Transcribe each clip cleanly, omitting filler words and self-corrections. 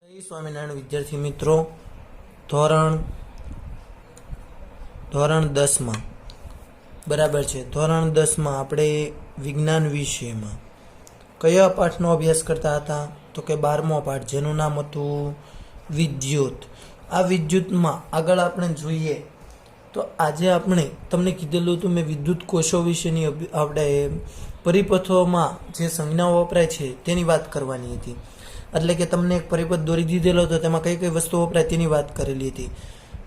જય સ્વામિનારાયણ વિદ્યાર્થી મિત્રો, ધોરણ 10માં બરાબર છે. ધોરણ 10માં આપણે વિજ્ઞાન વિષયમાં કયા પાઠનો અભ્યાસ કરતા હતા? તો કે 12મો પાઠ, જેનું નામ હતું વિદ્યુત. આ વિદ્યુતમાં આગળ આપણે જોઈએ તો આજે આપણે તમને કીધેલું હતું મેં વિદ્યુત કોષો વિશેની આપણે પરિપથોમાં જે સંજ્ઞાઓ વપરાય છે તેની વાત કરવાની હતી. એટલે કે તમને એક પરિપથ દોરી દીધેલો હતો, તેમાં કઈ કઈ વસ્તુઓ વપરાય તેની વાત કરેલી હતી.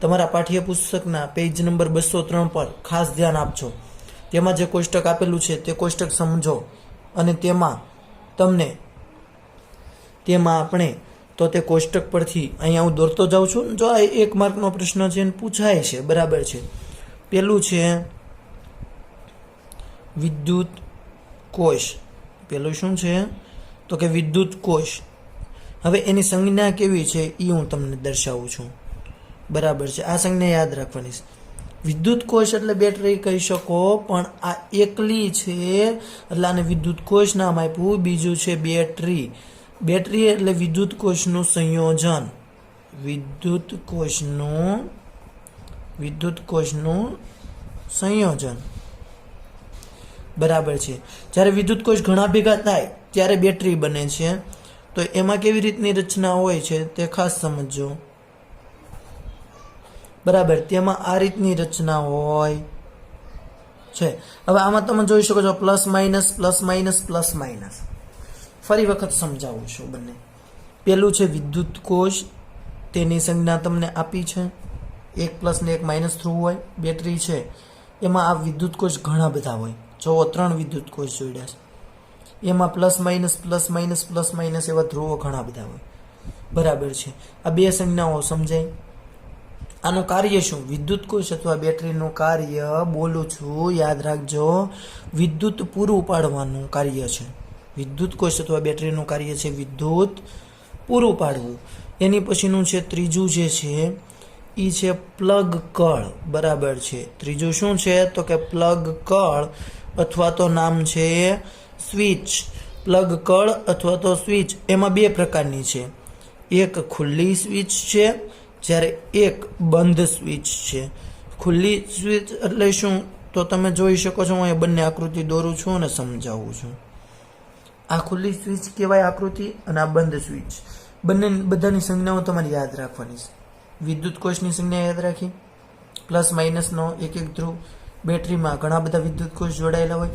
તમારા પાઠ્યપુસ્તકના પેજ નંબર 203 પર ખાસ ધ્યાન આપજો. તેમાં જે કોષ્ટક આપેલું છે તે કોષ્ટક સમજો અને તેમાં આપણે તો તે કોષ્ટક પરથી અહીંયા હું દોરતો જાઉં છું. જો આ 1 માર્કનો પ્રશ્ન છે અને પૂછાય છે, બરાબર છે. પેલું છે વિદ્યુત કોષ. પેલું શું છે? તો કે વિદ્યુત કોષ. હવે એની સંજ્ઞા કેવી છે એ હું તમને દર્શાવું છું, બરાબર છે. આ સંજ્ઞા યાદ રાખવાની છે. વિદ્યુત કોષ એટલે બેટરી કહી શકો, પણ આ એકલી છે એટલે આને વિદ્યુત કોષ નામ આપ્યું. બીજું છે બેટરી. બેટરી એટલે વિદ્યુત કોષનું સંયોજન. વિદ્યુત કોષનું સંયોજન, બરાબર છે. જ્યારે વિદ્યુત કોષ ઘણા ભેગા થાય ત્યારે બેટરી બને છે. તો એમાં કેવી રીતની રચના હોય છે તે ખાસ સમજો, બરાબર. તેમાં આ રીતની રચના હોય છે. હવે આમાં તમે જોઈ શકો છો plus minus plus minus plus minus. ફરી વખત સમજાવું છું બંને. પેલું છે વિદ્યુત કોષ, તેની સંજ્ઞા તમને આપી છે. 1 પ્લસ ને 1 માઇનસ થ્રુ હોય. બેટરી છે એમાં આ વિદ્યુત કોષ ઘણા બધા હોય. જો 3 વિદ્યુત કોષ જોડ્યા છે, એમાં plus minus plus minus plus minus એવા ધ્રુવો ઘણા બધા હોય, બરાબર છે. આ બે સંજ્ઞાઓ સમજાય. આનું કાર્ય શું? વિદ્યુત કોષ અથવા બેટરીનું કાર્ય બોલું છું, યાદ રાખજો, વિદ્યુત પૂરું પાડવાનું કાર્ય છે. વિદ્યુત કોષ અથવા બેટરીનું કાર્ય છે વિદ્યુત પૂરું પાડવું. એની પછીનું છે ત્રીજું જે છે એ છે પ્લગ કળ, બરાબર છે. ત્રીજું શું છે? તો કે પ્લગ કળ અથવા તો નામ છે સ્વિચ. પ્લગ કળ અથવા તો સ્વિચ એમાં 2 પ્રકારની છે. એક ખુલ્લી સ્વિચ છે, જ્યારે એક બંધ સ્વિચ છે. ખુલ્લી સ્વિચ એટલે શું? તો તમે જોઈ શકો છો, હું બંને આકૃતિ દોરું છું અને સમજાવું છું. આ ખુલ્લી સ્વિચ કહેવાય આકૃતિ, અને આ બંધ સ્વિચ. બધાની સંજ્ઞાઓ તમારે યાદ રાખવાની છે. વિદ્યુત કોષની સંજ્ઞા યાદ રાખી, પ્લસ માઇનસનો એક ધ્રુવ. બેટરીમાં ઘણા બધા વિદ્યુત કોષ જોડાયેલા હોય.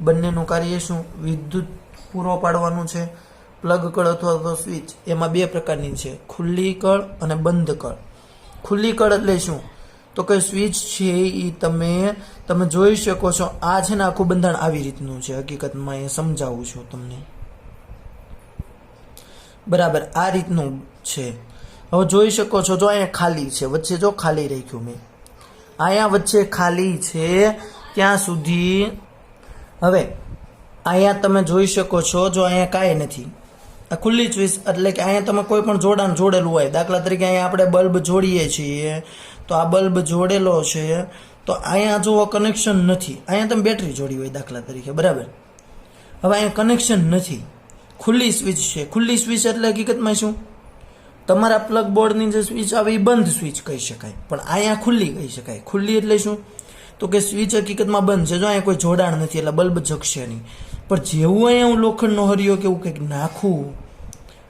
બંનેનું કાર્ય શું? વિદ્યુત પૂરો પાડવાનું છે. પ્લગ કળ અથવા તો સ્વિચ એમાં 2 પ્રકારની છે, ખુલ્લી કળ અને બંધ કળ. ખુલ્લી કળ એટલે શું? તો કે સ્વિચ છે એ તમે જોઈ શકો છો. આ છે ને આખું બંધારણ આવી રીતનું છે. હકીકતમાં એ સમજાવું છું તમને, બરાબર. આ રીતનું છે. હવે જોઈ શકો છો, જો અહીંયા ખાલી છે, વચ્ચે જો ખાલી રાખ્યું મેં, અહીંયા વચ્ચે ખાલી છે ત્યાં સુધી. હવે અહીંયા તમે જોઈ શકો છો, જો અહીંયા કાંઈ નથી, આ ખુલ્લી સ્વિચ એટલે કે અહીંયા તમે કોઈ પણ જોડાણ જોડેલું હોય. દાખલા તરીકે અહીંયા આપણે બલ્બ જોડીએ છીએ, તો આ બલ્બ જોડેલો છે, તો અહીંયા જો કનેક્શન નથી. અહીંયા તમે બેટરી જોડી હોય દાખલા તરીકે, બરાબર. હવે અહીંયા કનેક્શન નથી, ખુલ્લી સ્વિચ છે. ખુલ્લી સ્વિચ એટલે હકીકતમાં શું? તમારા પ્લગ બોર્ડની જે સ્વિચ આવે એ બંધ સ્વિચ કહી શકાય, પણ અહીંયા ખુલ્લી કહી શકાય. ખુલ્લી એટલે શું? તો કે સ્વિચ હકીકતમાં બંધ છે. જો અહીંયા કોઈ જોડાણ નથી એટલે બલ્બ જગશે નહીં. પણ જેવું અહીંયા હું લોખંડનો હરિયો કે એવું કંઈક નાખું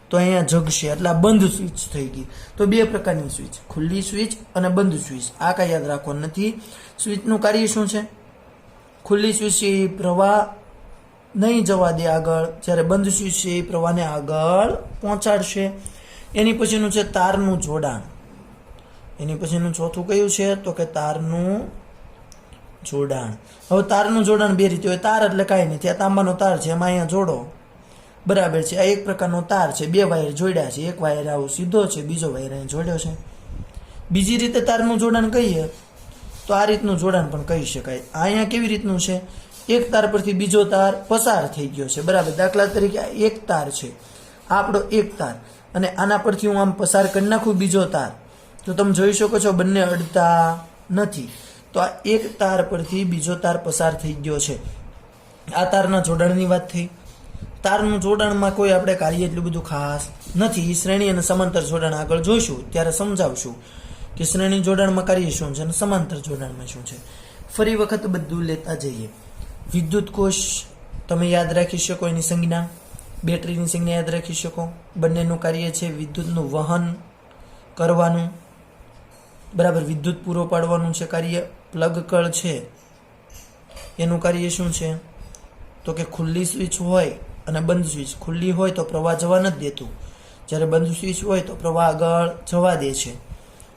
તો અહીંયા જગશે, એટલે આ બંધ સ્વિચ થઈ ગઈ. તો 2 પ્રકારની સ્વિચ, ખુલ્લી સ્વિચ અને બંધ સ્વિચ. આ કાંઈ યાદ રાખવાનું નથી. સ્વિચનું કાર્ય શું છે? ખુલ્લી સ્વિચ છે એ પ્રવાહ નહીં જવા દે આગળ, જ્યારે બંધ સ્વિચ છે એ પ્રવાહને આગળ પહોંચાડશે. એની પછીનું છે તારનું જોડાણ. એની પછીનું ચોથું કયું છે? તો કે તારનું જોડાણ. હવે તારનું જોડાણ 2 રીતે હોય. તાર એટલે કાંઈ નથી, આ તાંબાનો તાર છે, એમાં અહીંયા જોડો, બરાબર છે. આ એક પ્રકારનો તાર છે, 2 વાયર જોડ્યા છે. એક વાયર આવો સીધો છે, બીજો વાયર અહીં જોડ્યો છે. બીજી રીતે તારનું જોડાણ કહીએ તો આ રીતનું જોડાણ પણ કહી શકાય. અહીંયા કેવી રીતનું છે? એક તાર પરથી બીજો તાર પસાર થઈ ગયો છે, બરાબર. દાખલા તરીકે આ એક તાર છે, આ આપણો એક તાર, અને આના પરથી હું આમ પસાર કરી નાખું બીજો તાર, તો તમે જોઈ શકો છો બંને અડતા નથી. તો આ એક તાર પરથી બીજો તાર પસાર થઈ ગયો છે. આ તારના જોડાણની વાત થઈ. તારનું જોડાણમાં કોઈ આપણે કાર્ય એટલું બધું ખાસ નથી. શ્રેણી અને સમાંતર જોડાણ આગળ જોઈશું ત્યારે સમજાવશું કે શ્રેણી જોડાણમાં કાર્ય શું છે અને સમાંતર જોડાણમાં શું છે. ફરી વખત બધું લેતા જઈએ. વિદ્યુત કોષ તમે યાદ રાખી શકો, એની સંજ્ઞા, બેટરીની સંજ્ઞા યાદ રાખી શકો. બંનેનું કાર્ય છે વિદ્યુતનું વહન કરવાનું, બરાબર, વિદ્યુત પૂરો પાડવાનું છે કાર્ય. પ્લગ કળ છે એનું કાર્ય શું છે? તો કે ખુલ્લી સ્વિચ હોય અને બંધ સ્વિચ, ખુલ્લી હોય તો પ્રવાહ જવા નથી દેતું, જ્યારે બંધ સ્વિચ હોય તો પ્રવાહ આગળ જવા દે છે.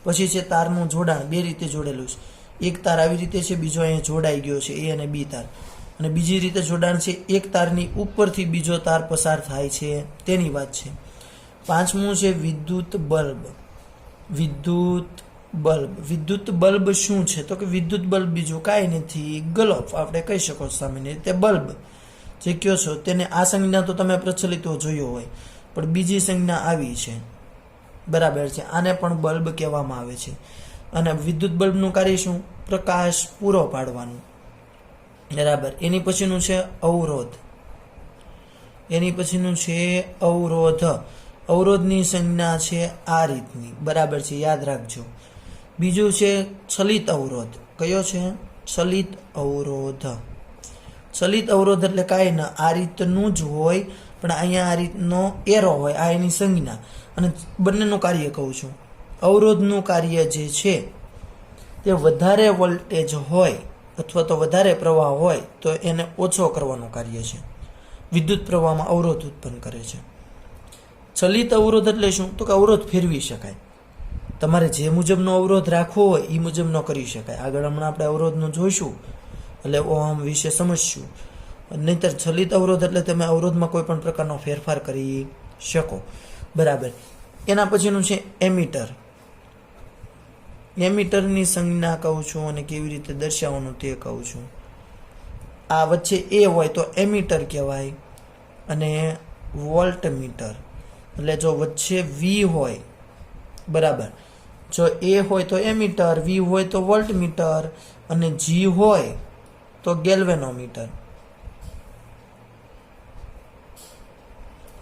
પછી છે તારનું જોડાણ, બે રીતે જોડેલું છે. એક તાર આવી રીતે છે, બીજો અહીંયા જોડાઈ ગયો છે, એ અને બી તાર. અને બીજી રીતે જોડાણ છે એક તારની ઉપરથી બીજો તાર પસાર થાય છે તેની વાત છે. પાંચમું છે વિદ્યુત બલ્બ. વિદ્યુત બલ્બ શું છે? તો કે વિદ્યુત બલ્બ બીજું કાંઈ નથી, ગલોપ આપણે કહી શકો સામાન્ય રીતે. બલ્બ જે કયો છો તેને આ સંજ્ઞા તો તમે પ્રચલિત જોયો હોય, પણ બીજી સંજ્ઞા આવી છે, બરાબર છે. આને પણ બલ્બ કહેવામાં આવે છે. અને વિદ્યુત બલ્બનું કાર્ય શું? પ્રકાશ પૂરો પાડવાનું, બરાબર. એની પછીનું છે અવરોધ. અવરોધની સંજ્ઞા છે આ રીતની, બરાબર છે, યાદ રાખજો. બીજું છે ચલિત અવરોધ. કયો છે? ચલિત અવરોધ એટલે કાંઈ ના, આ રીતનું જ હોય પણ અહીંયા આ રીતનો એરો હોય, આ એની સંજ્ઞા. અને બંનેનું કાર્ય કહું છું. અવરોધનું કાર્ય જે છે તે વધારે વોલ્ટેજ હોય અથવા તો વધારે પ્રવાહ હોય તો એને ઓછો કરવાનું કાર્ય છે. વિદ્યુત પ્રવાહમાં અવરોધ ઉત્પન્ન કરે છે. ચલિત અવરોધ એટલે શું? તો કે અવરોધ ફેરવી શકાય. તમારે જે મુજબનો અવરોધ રાખવો હોય એ મુજબનો કરી શકાય. આગળ હમણાં આપણે અવરોધનું જોઈશું એટલે ઓહમ વિશે સમજશું. નહીંતર ચલિત અવરોધ એટલે તમે અવરોધમાં કોઈ પણ પ્રકારનો ફેરફાર કરી શકો, બરાબર. એના પછીનું છે એમીટર. એમીટરની સંજ્ઞા કહું છું અને કેવી રીતે દર્શાવવાનું તે કહું છું. આ વચ્ચે એ હોય તો એમીટર કહેવાય, અને વોલ્ટમીટર એટલે જો વચ્ચે વી હોય, બરાબર, જો એ હોય તો એમીટર, વી હોય તો વોલ્ટમીટર, અને જી હોય તો ગેલ્વેનોમીટર.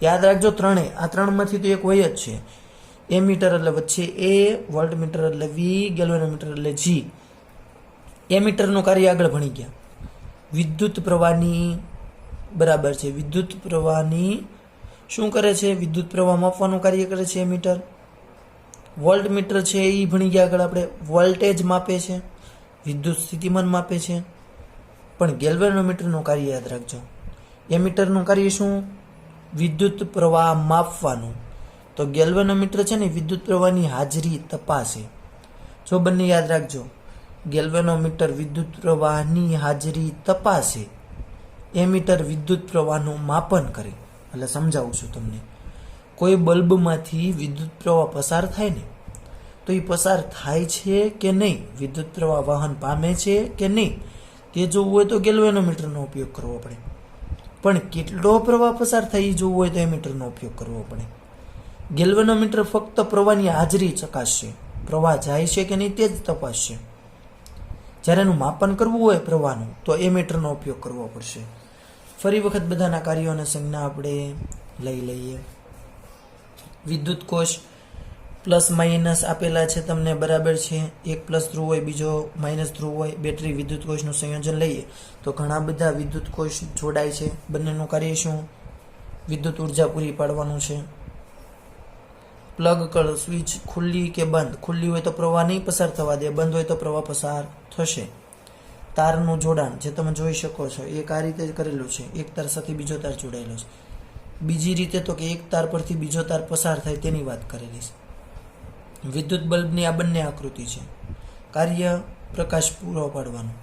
યાદ રાખજો આ ત્રણમાંથી તો એક હોય જ છે. એમીટર એટલે વચ્ચે એ, વોલ્ટમીટર એટલે વી, ગેલ્વેનોમીટર એટલે જી. એમીટરનું કાર્ય આગળ ભણી ગયા. વિદ્યુત પ્રવાહની, બરાબર છે, વિદ્યુત પ્રવાહની શું કરે છે? વિદ્યુત પ્રવાહ માપવાનું કાર્ય કરે છે એમીટર. વોલ્ટમીટર છે એ ભણી ગયા આગળ આપણે, વોલ્ટેજ માપે છે, વિદ્યુત સ્થિતિમાન માપે છે. પણ ગેલ્વેનોમીટરનું કાર્ય યાદ રાખજો. એમીટરનું કાર્ય શું? વિદ્યુત પ્રવાહ માપવાનું. તો ગેલ્વેનોમીટર છે ને વિદ્યુત પ્રવાહની હાજરી તપાસે. જો બંને યાદ રાખજો, ગેલ્વેનોમીટર વિદ્યુત પ્રવાહની હાજરી તપાસે, એમીટર વિદ્યુત પ્રવાહનું માપન કરે. એટલે સમજાવું છું તમને. કોઈ બલ્બમાંથી વિદ્યુત પ્રવાહ પસાર થાય ને તો એ પસાર થાય છે કે નહીં, વિદ્યુત પ્રવાહ વહન પામે છે કે નહીં, તે જોવું હોય તો ગેલ્વેનોમીટરનો ઉપયોગ કરવો પડે. પણ કેટલો પ્રવાહ પસાર થાય એ જોવું હોય તો એમીટરનો ઉપયોગ કરવો પડે. ગેલ્વેનોમીટર ફક્ત પ્રવાહની હાજરી ચકાસશે, પ્રવાહ જાય છે કે નહીં તે જ તપાસશે. જ્યારે એનું માપન કરવું હોય પ્રવાહનું તો એમીટરનો ઉપયોગ કરવો પડશે. ફરી વખત બધાના કાર્યો અને સંજ્ઞા આપણે લઈ લઈએ. વિદ્યુત કોષ પ્લસ માઇનસ આપેલા છે તમને, બરાબર છે. એક પ્લસ ધ્રુવ હોય, બીજો માઇનસ ધ્રુવ હોય. બેટરી વિદ્યુત કોષનું સંયોજન લઈએ તો ઘણા બધા વિદ્યુત કોષ જોડાય છે. બંનેનું કાર્ય શું? વિદ્યુત ઉર્જા પૂરી પાડવાનું છે. પ્લગ કળ, સ્વિચ ખુલ્લી કે બંધ, ખુલ્લી હોય તો પ્રવાહ નહીં પસાર થવા દે, બંધ હોય તો પ્રવાહ પસાર થશે. તારનું જોડાણ જે તમે જોઈ શકો છો એક આ રીતે જ કરેલું છે, એક તાર સાથે બીજો તાર જોડાયેલો છે. બીજી રીતે તો કે એક તાર પરથી બીજો તાર પસાર થાય તેની વાત કરેલી છે. વિદ્યુત બલ્બની આ બંને આકૃતિ છે. કાર્ય પ્રકાશ પૂરો પાડવાનું.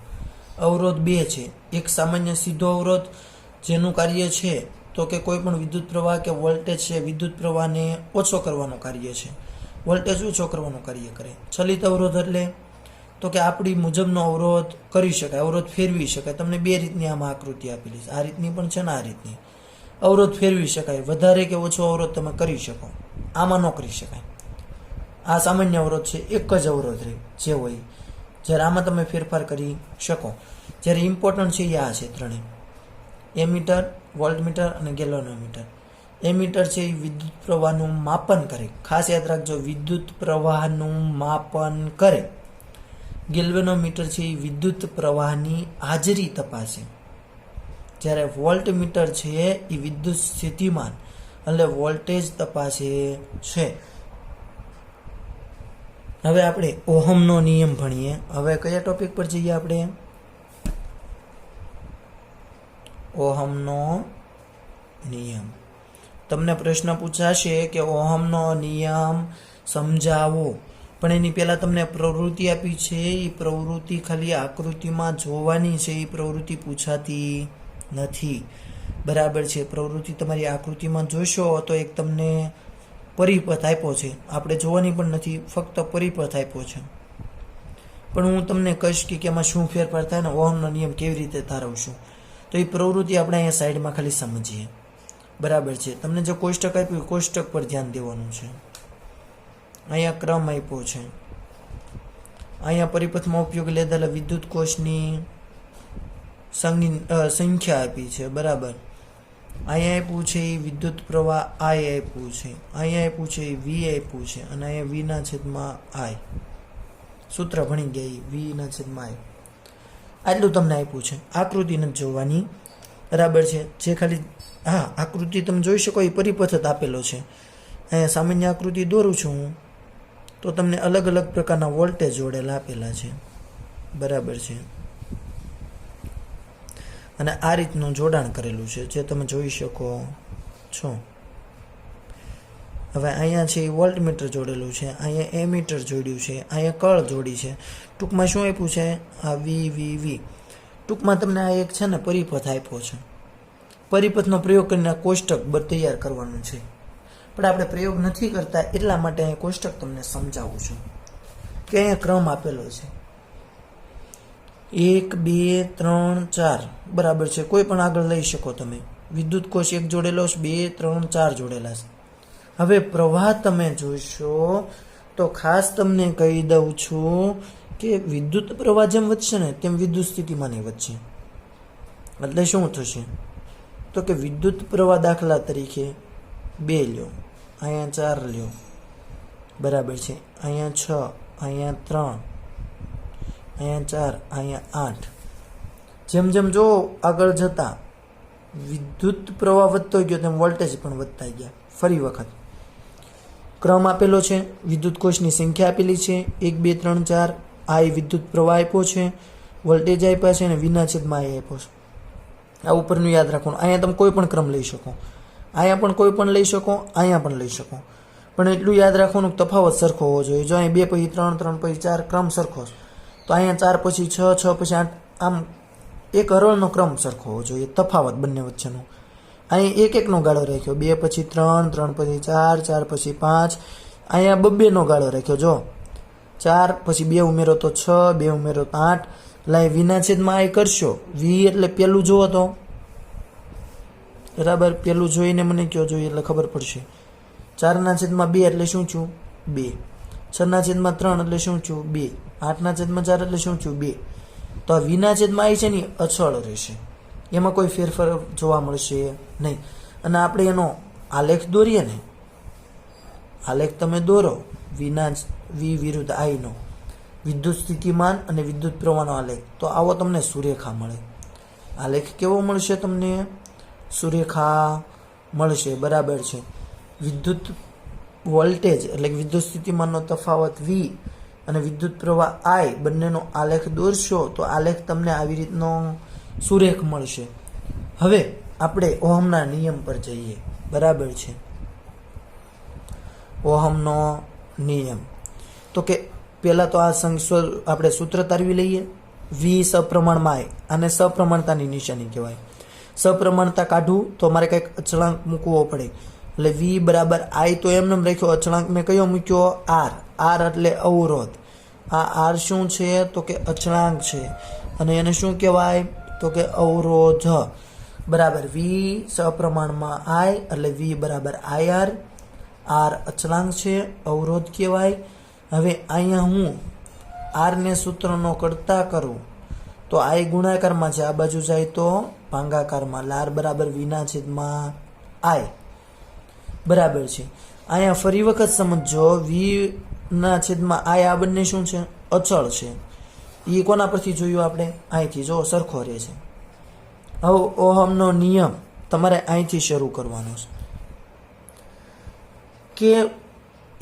અવરોધ બે છે. એક સામાન્ય સીધો અવરોધ જેનું કાર્ય છે તો કે કોઈ પણ વિદ્યુત પ્રવાહ કે વોલ્ટેજ છે વિદ્યુત પ્રવાહને ઓછો કરવાનું કાર્ય છે, વોલ્ટેજ ઓછો કરવાનું કાર્ય કરે. ચલિત અવરોધ એટલે તો કે આપણી મુજબનો અવરોધ કરી શકાય, અવરોધ ફેરવી શકાય. તમને બે રીતની આમાં આકૃતિ આપેલી છે, આ રીતની પણ છે ને આ રીતની. અવરોધ ફેરવી શકાય, વધારે કે ઓછો અવરોધ તમે કરી શકો. આમાં ન કરી શકાય. આ સામાન્ય અવરોધ છે, એક જ અવરોધ રહે જે હોય, જ્યારે આમાં તમે ફેરફાર કરી શકો. જ્યારે ઇમ્પોર્ટન્ટ છે એ આ છે ત્રણેય, એમીટર, વોલ્ટમીટર અને ગેલ્વેનોમીટર. એમીટર છે એ વિદ્યુત પ્રવાહનું માપન કરે. ખાસ યાદ રાખજો, વિદ્યુત પ્રવાહનું માપન કરે. ગેલ્વેનોમીટર છે એ વિદ્યુત પ્રવાહની હાજરી તપાસે. જ્યારે વોલ્ટમીટર છે એ વિદ્યુત સ્થિતિમાન એટલે વોલ્ટેજ તપાસે છે. હવે આપણે ઓહમનો નિયમ ભણીએ. હવે કયા ટોપિક પર જઈએ આપણે? ઓહમનો નિયમ. તમને પ્રશ્ન પૂછાશે કે ઓહમનો નિયમ સમજાવો, પણ એની પહેલા તમને પ્રવૃત્તિ આપી છે. એ પ્રવૃત્તિ ખાલી આકૃતિમાં જોવાની છે, એ પ્રવૃત્તિ પૂછાતી નથી. બરાબર છે. પ્રવૃત્તિ તમારી આકૃતિમાં જોશો તો એક તમને પરિપથ આપ્યો છે, આપણે જોવાની પણ નથી, ફક્ત પરિપથ આપ્યો છે. પણ હું તમને કહીશ કે એમાં શું ફેરફાર થાય ને ઓહમનો નિયમ કેવી રીતે તારવશું. તો એ પ્રવૃત્તિ આપણે અહીંયા સાઈડમાં ખાલી સમજીએ. બરાબર છે. તમને જે કોષ્ટક આપ્યું કોષ્ટક પર ધ્યાન દેવાનું છે. અહીંયા ક્રમ આપ્યો છે. અહીંયા પરિપથમાં ઉપયોગ લેવાયેલા વિદ્યુત કોષની સંખ્યા આપી છે. બરાબર. અહીંયા આપ્યું છે એ વિદ્યુત પ્રવાહ આઈ આપ્યું છે. અહીંયા આપ્યું છે એ વી આપ્યું છે. અને અહીંયા વીના છેદમાં આઈ. સૂત્ર ભણી ગયા, વીના છેદમાં આઈ. આટલું તમને આપ્યું છે. આકૃતિ નથી જોવાની. બરાબર છે. જે ખાલી આકૃતિ તમે જોઈ શકો એ પરિપથ જ આપેલો છે. અહીંયા સામાન્ય આકૃતિ દોરું છું હું, તો તમને અલગ અલગ પ્રકારના વોલ્ટેજ જોડેલા આપેલા છે. બરાબર છે. અને આ રીતનું જોડાણ કરેલું છે જે તમે જોઈ શકો છો. હવે અહીંયા છે એ વોલ્ટમીટર જોડેલું છે, અહીંયા એમીટર જોડ્યું છે, અહીંયા કળ જોડી છે. ટૂંકમાં શું આપ્યું છે? આ વી. ટૂંકમાં તમને આ એક છે ને પરિપથ આપ્યો છે. પરિપથનો પ્રયોગ કરીને કોષ્ટક તૈયાર કરવાનું છે, પણ આપણે પ્રયોગ નથી કરતા એટલા માટે અહીં કોષ્ટક તમને સમજાવું છું કે અહીંયા ક્રમ આપેલો છે 1 2 3 4. બરાબર છે. કોઈ પણ આગળ લઈ શકો તમે. વિદ્યુત કોષ એક જોડેલો છે, 2 3 4 જોડેલા છે. હવે પ્રવાહ તમે જોઈશો તો ખાસ તમને કહી દઉં છું કે વિદ્યુત પ્રવાહ જેમ વધશે ને તેમ વિદ્યુત સ્થિતિમાન વધશે. એટલે શું થશે? તો કે વિદ્યુત પ્રવાહ દાખલા તરીકે 2 લ્યો, અહીંયા 4 લ્યો. બરાબર છે. અહીંયા 6, અહીંયા 3, અહીંયા 4, અહીંયા 8. જેમ જેમ જો આગળ જતા વિદ્યુત પ્રવાહ વધતો ગયો તેમ વોલ્ટેજ પણ વધતા ગયા. ફરી વખત ક્રમ આપેલો છે, વિદ્યુત કોષની સંખ્યા આપેલી છે 1 2 3 4. આ વિદ્યુત પ્રવાહ આપ્યો છે, વોલ્ટેજ આપ્યા છે અને વિના છેદમાં આપ્યો છે. આ ઉપરનું યાદ રાખવાનું. અહીંયા તમે કોઈ પણ ક્રમ લઈ શકો, અહીંયા પણ કોઈ પણ લઈ શકો, અહીંયા પણ લઈ શકો, પણ એટલું યાદ રાખવાનું તફાવત સરખો હોવો જોઈએ. જો અહીં 2 પછી 3, 3 પછી 4 ક્રમ સરખો, તો અહીંયા 4 પછી 6, 6 પછી 8, આમ એક હરોળનો ક્રમ સરખો હોવો જોઈએ. તફાવત બંને વચ્ચેનો. અહીં એક એકનો ગાળો રાખ્યો, 2 પછી 3, 3 પછી 4, 4 પછી 5. અહીંયા 2 નો ગાળો રાખ્યો. જો 4 પછી 2 ઉમેરો તો 6, 2 ઉમેરો તો 8. એટલે વિના છેદમાં આ કરશો. વી એટલે પેલું જુઓ તો બરાબર, પેલું જોઈને મને કયો જોઈએ એટલે ખબર પડશે. 4/2 એટલે શું છું? 2. 6/3 એટલે શું છું? 2. 8/4 એટલે શું છું? 2. તો આ વિના છેદમાં આ છે ને અચળ રહેશે, એમાં કોઈ ફેરફાર જોવા મળશે નહીં. અને આપણે એનો આલેખ દોરીએ ને, આલેખ તમે દોરો વી વિરુદ્ધ આઈનો, વિદ્યુત સ્થિતિમાન અને વિદ્યુત પ્રવાહનો આલેખ, તો આવો તમને સુરેખા મળે. આલેખ કેવો મળશે તમને? સુરેખા મળશે. બરાબર છે. વિદ્યુત વોલ્ટેજ એટલે કે વિદ્યુત સ્થિતિમાનનો તફાવત વી અને વિદ્યુત પ્રવાહ આઈ બંનેનો આલેખ દોરશો તો આલેખ તમને આવી રીતનો સુરેખ મળશે. હવે આપણે ઓહમના નિયમ પર જઈએ. બરાબર છે. ઓહમનો નિયમ તો કે પહેલાં તો આ આપણે સૂત્ર તારવી લઈએ. વી સપ્રમાણમાં આઈ, આને સપ્રમાણતાની નિશાની કહેવાય. સપ્રમાણતા કાઢવું તો મારે કંઈક અચળાંક મૂકવો પડે. એટલે વી બરાબર આઈ તો એમને રાખ્યો, અચળાંક મેં કયો મૂક્યો? આર. આર એટલે અવરોધ. આ આર શું છે? તો કે અચળાંક છે. અને એને શું કહેવાય? તો કે અવરોધ. બરાબર. વી સપ્રમાણમાં આઈ એટલે વી બરાબર આઈ આર. આર અચળાંક છે, અવરોધ કહેવાય. હવે અહીંયા હું આરને સૂત્રનો કરતા કરું તો આઈ ગુણાકારમાં છે, આ બાજુ જાય તો ભાંગાકારમાં. આર બરાબર વિના છેદમાં આઈ. બરાબર છે. અહીંયા ફરી વખત સમજો, વીના છેદમાં આઈ આ બંને શું છે? અચળ છે. એ કોના પરથી જોયું આપણે? અહીંથી. જો સરખો રહે છે. હવે ઓહમનો નિયમ તમારે અહીંથી શરૂ કરવાનો છે કે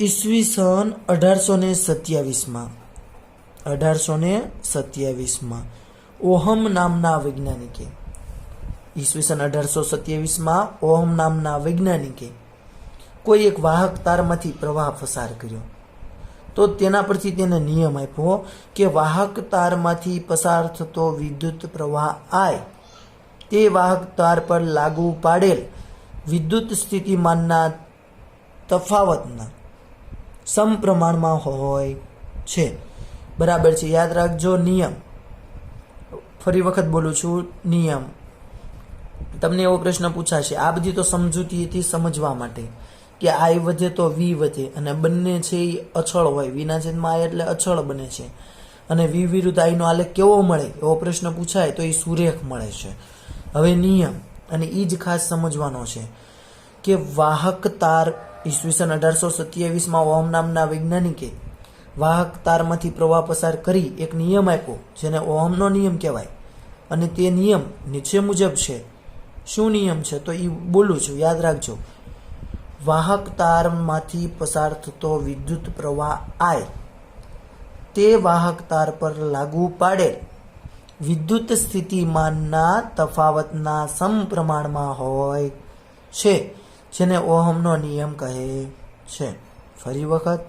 ઈસવીસન 1827માં ઓહમ નામના વૈજ્ઞાનિકે ઈસવીસન 1827માં ઓહમ નામના વૈજ્ઞાનિકે કોઈ એક વાહક તારમાંથી પ્રવાહ પસાર કર્યો. તો તેના પરથી તેને નિયમ આપ્યો કે વાહક તારમાંથી પસાર થતો વિદ્યુત પ્રવાહ આય તે વાહક તાર પર લાગુ પાડેલ વિદ્યુત સ્થિતિમાનના તફાવતના સમપ્રમાણમાં હોય છે. બરાબર છે. યાદ રાખજો નિયમ. ફરી વખત બોલું છું, નિયમ. તમને એવો પ્રશ્ન પૂછાશે, આ બધી તો સમજૂતી હતી સમજવા માટે કે આઈ વધે તો વી વધે અને બંને છે એ અચળ હોય. વીના છેદમાં આઈ એટલે અચળ બને છે અને વી વિરુદ્ધ આઈનો આલેખ કેવો મળે એવો પ્રશ્ન પૂછાય તો એ સુરેખ મળે છે. હવે નિયમ, અને એ જ ખાસ સમજવાનો છે કે વાહક તાર ઈસવીસન 1827માં ઓહમ નામના વૈજ્ઞાનિકે વાહક તારમાંથી પ્રવાહ પસાર કરી એક નિયમ આપ્યો જેને ઓહમનો નિયમ કહેવાય. અને તે નિયમ નીચે મુજબ છે. શું નિયમ છે? તો એ બોલું છું, યાદ રાખજો. વાહક તારમાંથી પસાર થતો વિદ્યુત પ્રવાહ આય તે વાહક તાર પર લાગુ પાડેલ વિદ્યુત સ્થિતિમાનના તફાવતના સમપ્રમાણમાં હોય છે, જેને ઓહમનો નિયમ કહે છે. ફરી વખત,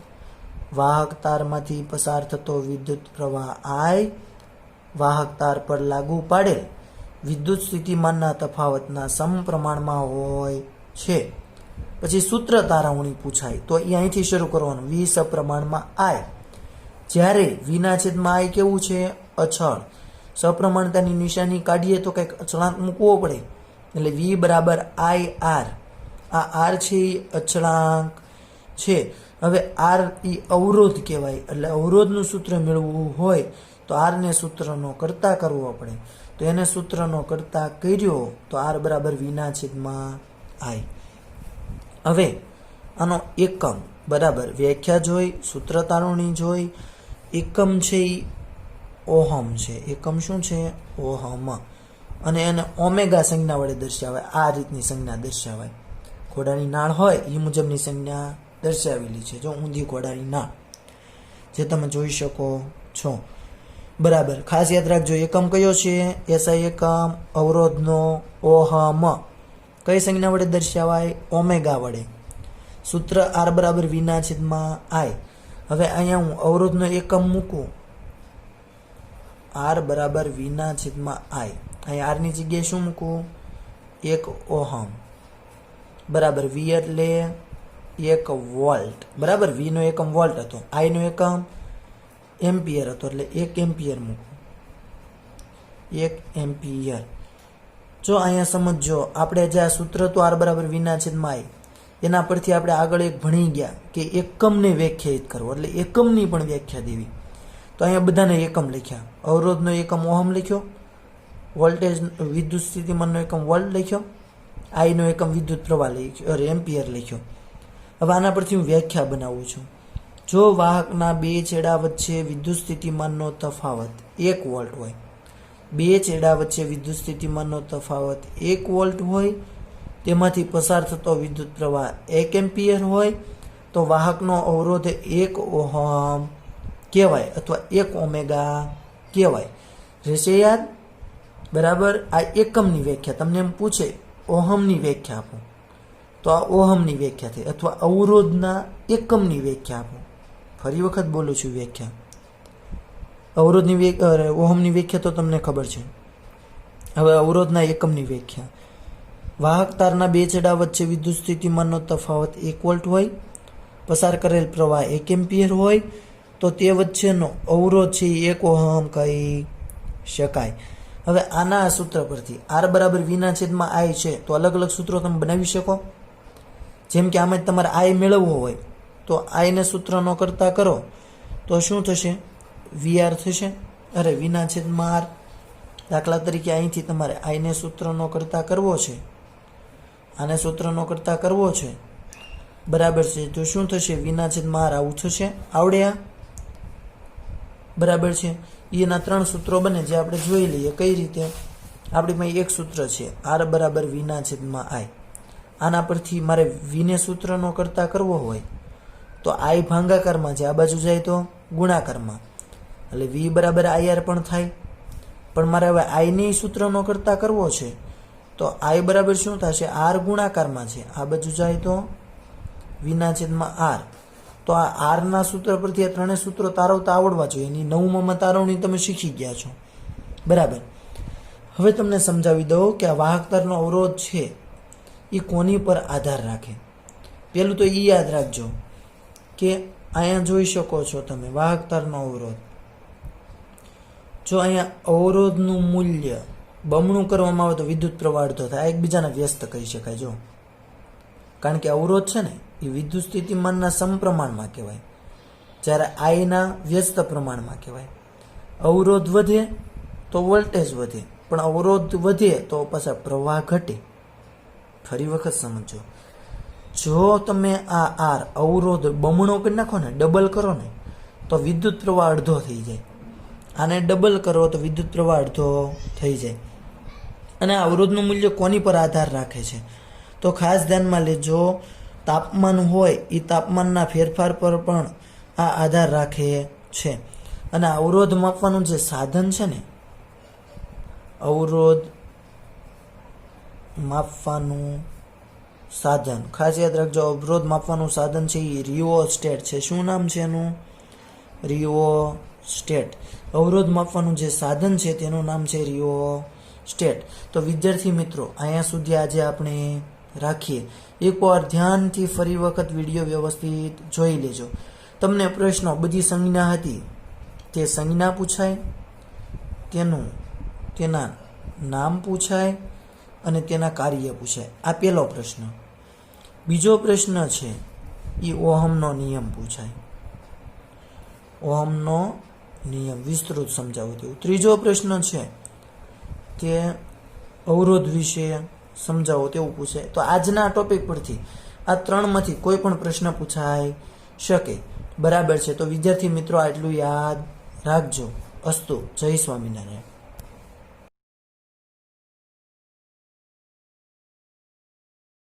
વાહક તારમાંથી પસાર થતો વિદ્યુત પ્રવાહ આય વાહક તાર પર લાગુ પાડેલ વિદ્યુત સ્થિતિમાનના તફાવતના સમપ્રમાણમાં હોય છે. પછી સૂત્ર તારવણી પૂછાય તો એ અહીંથી શરૂ કરવાનું. વી સપ્રમાણમાં આય. જ્યારે વીના છેદમાં આય કેવું છે? અચળ. સપ્રમાણતાની નિશાની કાઢીએ તો કંઈક અચળાંક મૂકવો પડે. એટલે વી બરાબર આઈ આર. આ આર છે એ અચળાંક છે. હવે આર એ અવરોધ કહેવાય. એટલે અવરોધનું સૂત્ર મેળવવું હોય તો આરને સૂત્રનો કરતા કરવો પડે. તો એને સૂત્રનો કરતા કર્યો તો આર બરાબર વીના છેદમાં આઈ. હવે આનો એકમ બરાબર વ્યાખ્યા જોઈ, સૂત્ર તારવણી જોઈ. એકમ છે એ ઓહમ છે. એકમ શું છે? ઓહમ. અને એને ઓમેગા સંજ્ઞા વડે દર્શાવાય. આ રીતની સંજ્ઞા દર્શાવાય. ઘોડાની નાળ હોય એ મુજબની સંજ્ઞા દર્શાવેલી છે. જો ઊંધી ઘોડાની નાળ, જે તમે જોઈ શકો છો. બરાબર. ખાસ યાદ રાખજો, એકમ કયો છે? એસઆઈ એકમ અવરોધનો ઓહમ કઈ સંજ્ઞા વડે દર્શાવાય? ઓમેગા વડે. સૂત્ર આર બરાબર વીના છેદમાં આઈ. હવે અહીંયા હું અવરોધનો એકમ મૂકું, આર બરાબર વીના છેદમાં આઈ. અહીંયા આરની જગ્યાએ શું મૂકું? 1 ઓહમ. બરાબર. વી એટલે 1 વોલ્ટ. બરાબર. વીનો એકમ વોલ્ટ હતો, આઈનો એકમ એમ્પિયર હતો, એટલે 1 એમ્પિયર મૂકું. 1 એમ્પિયર. જો અહીંયા સમજો, આપણે જે આ સૂત્ર તો આર બરાબર વીના છેદમાં આઈ, એના પરથી આપણે આગળ એક ભણી ગયા કે એકમને વ્યાખ્યાયિત કરવો, એટલે એકમની પણ વ્યાખ્યા દેવી. તો અહીંયા બધાને એકમ લખ્યા. અવરોધનો એકમ ઓહમ લખ્યો, વોલ્ટેજ વિદ્યુત સ્થિતિમાનનો એકમ વોલ્ટ લખ્યો, આઈનો એકમ વિદ્યુત પ્રવાહ લખ્યો, એમ્પિયર લખ્યો. હવે આના પરથી હું વ્યાખ્યા બનાવું છું. જો વાહકના બે છેડા વચ્ચે વિદ્યુત સ્થિતિમાનનો તફાવત 1 વોલ્ટ હોય, બે છેડા વચ્ચે વિદ્યુત સ્થિતિમાનનો તફાવત 1 વોલ્ટ હોય, તેમાંથી પસાર થતો વિદ્યુત પ્રવાહ 1 એમ્પિયર હોય, તો વાહકનો અવરોધ 1 ઓહમ કહેવાય અથવા 1 ઓમેગા કહેવાય. રહેશે યાદ? બરાબર. આ એકમની વ્યાખ્યા. તમને એમ પૂછે ઓહમની વ્યાખ્યા આપો તો આ ઓહમની વ્યાખ્યા થઈ, અથવા અવરોધના એકમની વ્યાખ્યા આપો. ફરી વખત બોલું છું વ્યાખ્યા. અવરોધની ઓહમની વ્યાખ્યા તો તમને ખબર છે. હવે અવરોધના એકમની વ્યાખ્યા. વાહક તારના બે છેડા વચ્ચે વિદ્યુત સ્થિતિમાનનો તફાવત 1 વોલ્ટ હોય, પસાર કરેલ પ્રવાહ 1 એમ્પિયર હોય, તો તે વચ્ચેનો અવરોધ છે 1 ઓહમ કહી શકાય. હવે આના સૂત્ર પરથી આર બરાબર વીના છેદમાં આઈ છે, તો અલગ અલગ સૂત્રો તમે બનાવી શકો. જેમ કે આમાં તમારે આઈ મેળવવો હોય તો આઈને સૂત્રનો કરતા કરો તો શું થશે? વીઆર થશે. અરે વીના છેદમાં આર. દાખલા તરીકે અહીંથી તમારે આઈને સૂત્રનો કરતા કરવો છે, આને સૂત્રનો કરતા કરવો છે, બરાબર છે, તો શું થશે? વીના છેદમાં આર આવું થશે. આવડે આ? બરાબર છે. એના 3 સૂત્રો બને જે આપણે જોઈ લઈએ. કઈ રીતે? આપણી પાસે એક સૂત્ર છે આર બરાબર વીના છેદમાં આઈ. આના પરથી મારે વીને સૂત્રનો કરતા કરવો હોય તો આઈ ભાંગાકારમાં છે, આ બાજુ જાય તો ગુણાકારમાં, એટલે વી બરાબર આઈ આર પણ થાય. પણ મારે હવે આઈની સૂત્રનો કરતા કરવો છે તો આઈ બરાબર શું થશે? આર ગુણાકારમાં છે, આ બાજુ જાય તો વીના છેદમાં આર. તો આ આરના સૂત્ર પરથી આ 3 સૂત્રો તારવતા આવડવા જોઈએ. એની 9માં તારવણી તમે શીખી ગયા છો. બરાબર. હવે તમને સમજાવી દઉં કે આ વાહકતાનો અવરોધ છે એ કોની પર આધાર રાખે. પેલું તો એ યાદ રાખજો કે અહીંયા જોઈ શકો છો તમે વાહકતાનો અવરોધ. જો અહીંયા અવરોધનું મૂલ્ય બમણું કરવામાં આવે તો વિદ્યુત પ્રવાહ અડધો થાય. એકબીજાને વ્યસ્ત કહી શકાય. જો કારણ કે અવરોધ છે ને એ વિદ્યુત સ્થિતિમાનના સમપ્રમાણમાં કહેવાય, જ્યારે આઈના વ્યસ્ત પ્રમાણમાં કહેવાય. અવરોધ વધે તો વોલ્ટેજ વધે, પણ અવરોધ વધે તો પાછા પ્રવાહ ઘટે. ફરી વખત સમજો, જો તમે આ આર અવરોધ બમણો કરી નાખો ને, ડબલ કરો ને, તો વિદ્યુત પ્રવાહ અડધો થઈ જાય. આને ડબલ કરો તો વિદ્યુત પ્રવાહ અડધો થઈ જાય. અને અવરોધનું મૂલ્ય કોની પર આધાર રાખે છે? તો ખાસ ધ્યાનમાં લેજો, તાપમાન હોય એ તાપમાનના ફેરફાર પર પણ આ આધાર રાખે છે. અને અવરોધ માપવાનું જે સાધન છે ને, અવરોધ માપવાનું સાધન ખાસ યાદ રાખજો. અવરોધ માપવાનું સાધન છે એ રિઓસ્ટેટ છે. શું નામ છે એનું? રિઓસ્ટેટ. અવરોધ માપવાનું જે સાધન છે તેનું નામ છે રિઓસ્ટેટ. તો વિદ્યાર્થી મિત્રો, અહીંયા સુધી આજે આપણે રાખીએ. એકવાર ધ્યાનથી ફરી વખત વિડીયો વ્યવસ્થિત જોઈ લેજો. તમને પ્રશ્નો બધી સંજ્ઞા હતી તે સંજ્ઞા પૂછાય, તેના નામ પૂછાય અને તેના કાર્ય પૂછાય. આ પહેલો પ્રશ્ન. બીજો પ્રશ્ન છે એ ઓહમનો નિયમ પૂછાય. ઓહમનો નિયમ વિસ્તૃત સમજાવું તેવું. ત્રીજો પ્રશ્ન છે તે અવરોધ વિશે સમજાવો તેવું પૂછે. તો આજના ટોપિક પરથી આ 3માંથી કોઈ પણ પ્રશ્ન પૂછાઈ શકે. બરાબર છે. તો વિદ્યાર્થી મિત્રો આટલું યાદ રાખજો. અસ્તુ. જય સ્વામિનારાયણ.